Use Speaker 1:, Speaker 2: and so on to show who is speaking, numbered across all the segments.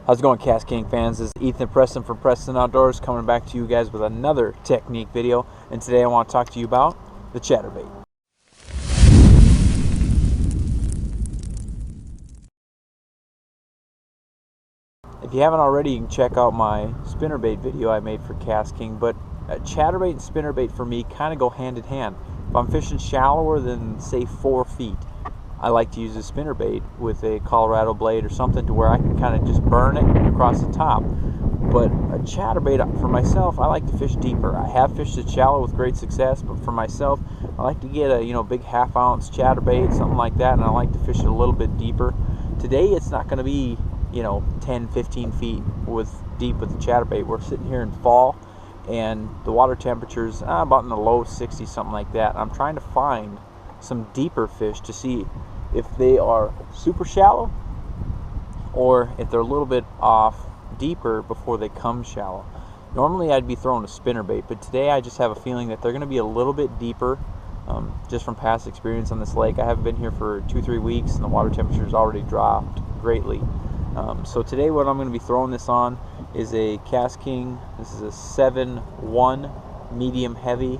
Speaker 1: How's it going, KastKing fans? This is Ethen Preston from Preston Outdoors coming back to you guys with another technique video. And today I want to talk to you about the chatterbait. If you haven't already, you can check out my spinnerbait video I made for KastKing. But chatterbait and spinnerbait for me kind of go hand in hand. If I'm fishing shallower than, say, 4 feet, I like to use a spinnerbait with a Colorado blade or something to where I can kind of just burn it across the top. But a chatterbait, for myself, I like to fish deeper. I have fished it shallow with great success, but for myself, I like to get a big half-ounce chatterbait, something like that, and I like to fish it a little bit deeper. Today, it's not going to be 10, 15 feet deep with the chatterbait. We're sitting here in fall, and the water temperature's about in the low 60s, something like that. I'm trying to find some deeper fish to see if they are super shallow or if they're a little bit off deeper before they come shallow. Normally I'd be throwing a spinnerbait, but today I just have a feeling that they're going to be a little bit deeper, just from past experience on this lake. I haven't been here for 2-3 weeks and the water temperature's already dropped greatly. So today what I'm going to be throwing this on is a KastKing. This is a 7-1 medium heavy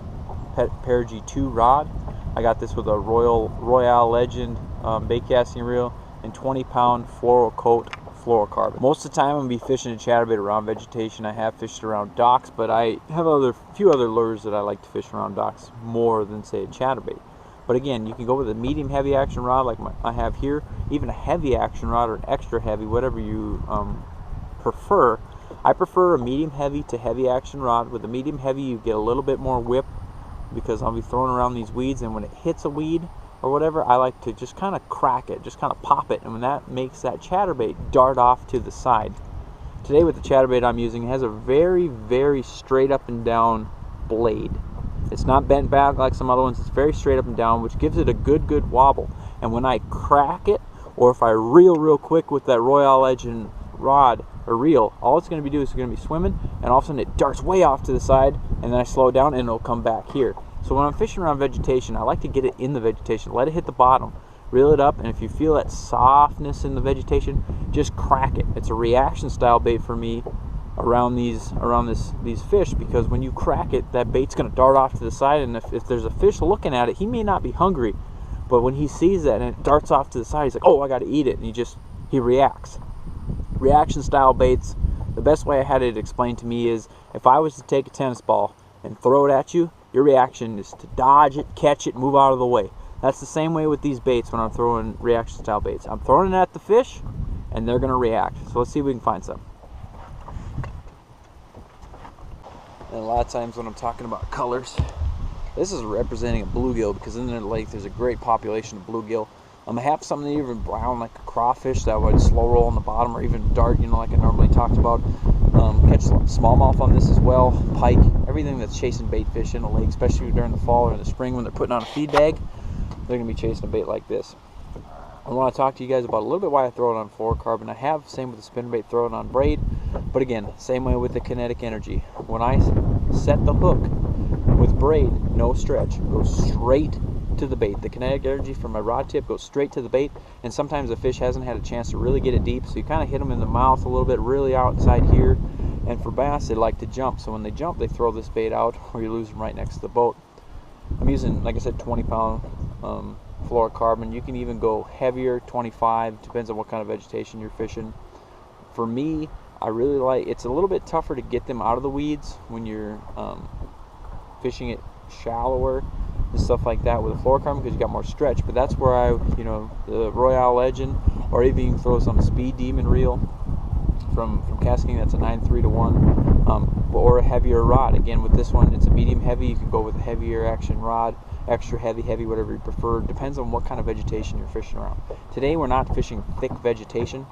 Speaker 1: G2 rod. I got this with a Royale Legend baitcasting reel and 20-pound FluoroKote fluorocarbon. Most of the time I'm going to be fishing a chatterbait around vegetation. I have fished around docks, but I have a few other lures that I like to fish around docks more than, say, a chatterbait. But again, you can go with a medium heavy action rod like I have here, even a heavy action rod or an extra heavy, whatever you prefer. I prefer a medium heavy to heavy action rod. With a medium heavy you get a little bit more whip because I'll be throwing around these weeds, and when it hits a weed or whatever, I like to just kind of crack it, just kind of pop it, and when that makes that chatterbait dart off to the side. Today with the chatterbait I'm using, it has a very, very straight up and down blade. It's not bent back like some other ones. It's very straight up and down, which gives it a good wobble. And when I crack it, or if I reel real quick with that Royale Legend rod or reel, all it's going to be doing is going to be swimming, and all of a sudden it darts way off to the side, and then I slow it down and it'll come back here. So when I'm fishing around vegetation, I like to get it in the vegetation, let it hit the bottom, reel it up, and if you feel that softness in the vegetation, just crack it. It's a reaction style bait for me around these fish, because when you crack it, that bait's going to dart off to the side, and if there's a fish looking at it, he may not be hungry, but when he sees that and it darts off to the side, he's like, oh, I got to eat it, and he reacts. Reaction style baits, the best way I had it explained to me is, if I was to take a tennis ball and throw it at you, your reaction is to dodge it, catch it, move out of the way. That's the same way with these baits when I'm throwing reaction style baits. I'm throwing it at the fish and they're going to react. So let's see if we can find some. And a lot of times when I'm talking about colors, this is representing a bluegill, because in the lake there's a great population of bluegill. I have something even brown like a crawfish that would slow roll on the bottom, or even dart, like I normally talked about. Catch smallmouth on this as well, pike, everything that's chasing bait fish in the lake, especially during the fall or in the spring when they're putting on a feed bag, they're going to be chasing a bait like this. I want to talk to you guys about a little bit why I throw it on fluorocarbon. I have, same with the spinnerbait, throw it on braid, but again, same way with the kinetic energy. When I set the hook with braid, no stretch, goes straight to the bait. The kinetic energy from my rod tip goes straight to the bait, and sometimes the fish hasn't had a chance to really get it deep, so you kind of hit them in the mouth a little bit, really outside here. And for bass, they like to jump, so when they jump, they throw this bait out, or you lose them right next to the boat. I'm using, like I said, 20-pound fluorocarbon. You can even go heavier, 25, depends on what kind of vegetation you're fishing. For me, I really like, it's a little bit tougher to get them out of the weeds when you're fishing it shallower and stuff like that with a fluorocarbon, because you got more stretch. But that's where the Royale Legend, or even you can throw some Speed Demon reel from KastKing, that's a 9-3-1, or a heavier rod. Again, with this one, it's a medium heavy. You can go with a heavier action rod, extra heavy, whatever you prefer. Depends on what kind of vegetation you're fishing around. Today we're not fishing thick vegetation,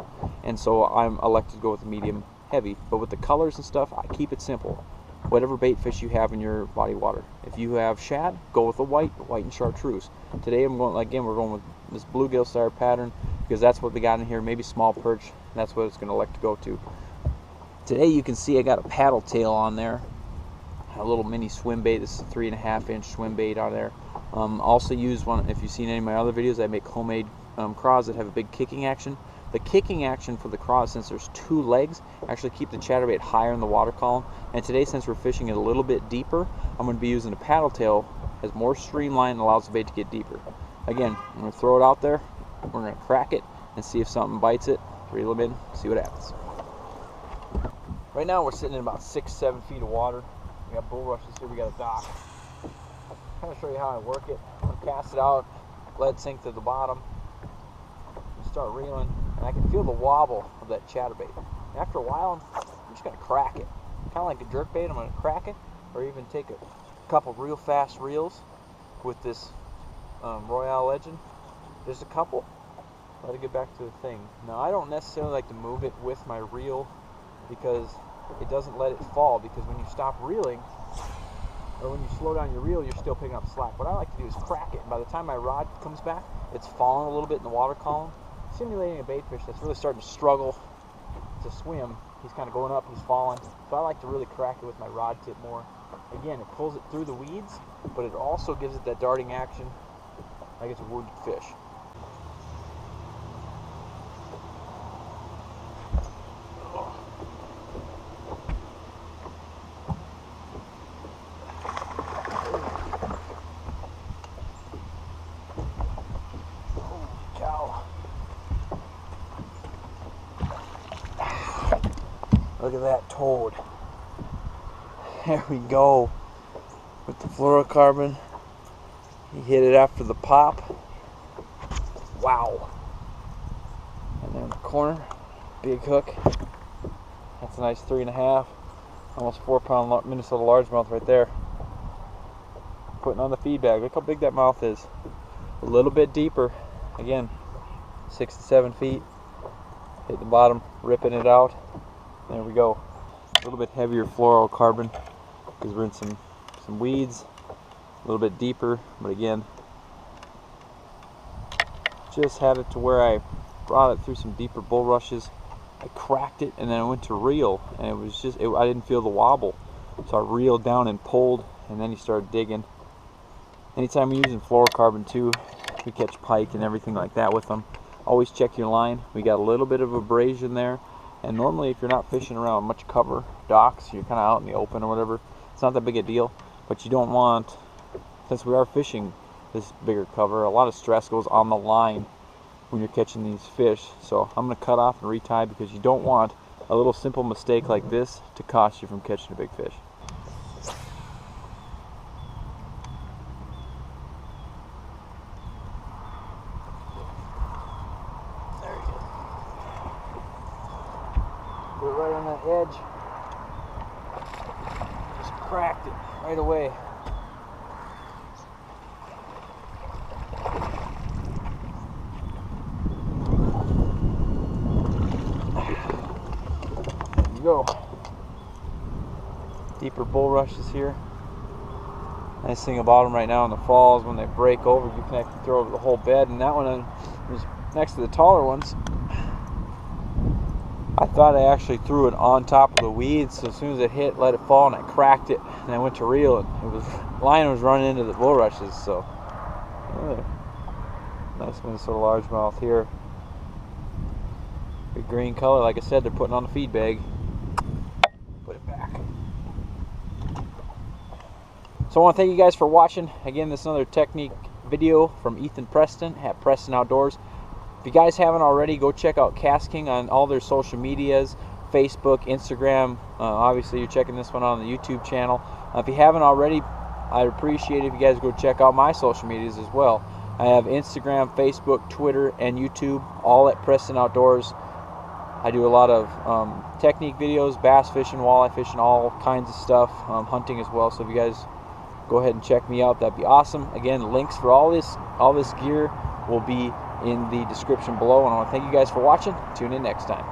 Speaker 1: and so I'm elected to go with a medium heavy. But with the colors and stuff, I keep it simple. Whatever bait fish you have in your body water. If you have shad, go with the white and chartreuse. Today we're going with this bluegill star pattern, because that's what we got in here. Maybe small perch, and that's what it's going to elect to go to. Today you can see I got a paddle tail on there, a little mini swim bait. This is a 3.5-inch swim bait on there. Also use one, if you've seen any of my other videos, I make homemade craws that have a big kicking action. The kicking action for the craw, since there's two legs, actually keep the chatterbait higher in the water column. And today, since we're fishing it a little bit deeper, I'm going to be using a paddle tail. Has more streamline and allows the bait to get deeper. Again, I'm going to throw it out there. We're going to crack it and see if something bites it. Reel them in, see what happens. Right now we're sitting in about 6-7 feet of water. We got bulrushes here, we got a dock. Kind of show you how I work it. I'm going to cast it out, lead sink to the bottom, and start reeling, and I can feel the wobble of that chatterbait. And after a while, I'm just going to crack it. Kind of like a jerkbait, I'm going to crack it, or even take a couple real fast reels with this Royale Legend. There's a couple. Let it get back to the thing. Now, I don't necessarily like to move it with my reel because it doesn't let it fall, because when you stop reeling, or when you slow down your reel, you're still picking up slack. What I like to do is crack it, and by the time my rod comes back, it's falling a little bit in the water column, simulating a bait fish that's really starting to struggle to swim. He's kind of going up, he's falling. So I like to really crack it with my rod tip more. Again, it pulls it through the weeds, but it also gives it that darting action like it's a wounded fish. Look at that toad. There we go. With the fluorocarbon. He hit it after the pop. Wow. And there in the corner, big hook. That's a nice 3.5, almost 4-pound Minnesota largemouth right there. Putting on the feed bag. Look how big that mouth is. A little bit deeper. Again, 6 to 7 feet. Hit the bottom, ripping it out. There we go. A little bit heavier fluorocarbon because we're in some weeds. A little bit deeper, but again, just had it to where I brought it through some deeper bulrushes. I cracked it and then I went to reel, and it was just, I didn't feel the wobble. So I reeled down and pulled, and then he started digging. Anytime you're using fluorocarbon too, we catch pike and everything like that with them. Always check your line. We got a little bit of abrasion there. And normally if you're not fishing around much cover, docks, you're kind of out in the open or whatever, it's not that big a deal. But you don't want, since we are fishing this bigger cover, a lot of stress goes on the line when you're catching these fish. So I'm going to cut off and retie, because you don't want a little simple mistake like this to cost you from catching a big fish. Put it right on that edge. Just cracked it right away. There you go. Deeper bulrushes here. Nice thing about them right now in the falls, when they break over, you can actually throw over the whole bed. And that one was next to the taller ones. I thought I actually threw it on top of the weeds, so as soon as it hit, let it fall, and I cracked it, and I went to reel, and line was running into the bulrushes. So nice Minnesota largemouth here. Big green color, like I said, they're putting on the feed bag. Put it back. So I want to thank you guys for watching. Again, this is another technique video from Ethen Preston at Preston Outdoors. If you guys haven't already, go check out KastKing on all their social medias, Facebook, Instagram. Obviously, you're checking this one on the YouTube channel. If you haven't already, I'd appreciate it if you guys go check out my social medias as well. I have Instagram, Facebook, Twitter, and YouTube, all at Preston Outdoors. I do a lot of technique videos, bass fishing, walleye fishing, all kinds of stuff, hunting as well. So if you guys go ahead and check me out, that'd be awesome. Again, links for all this gear will be in the description below, and I want to thank you guys for watching. Tune in next time.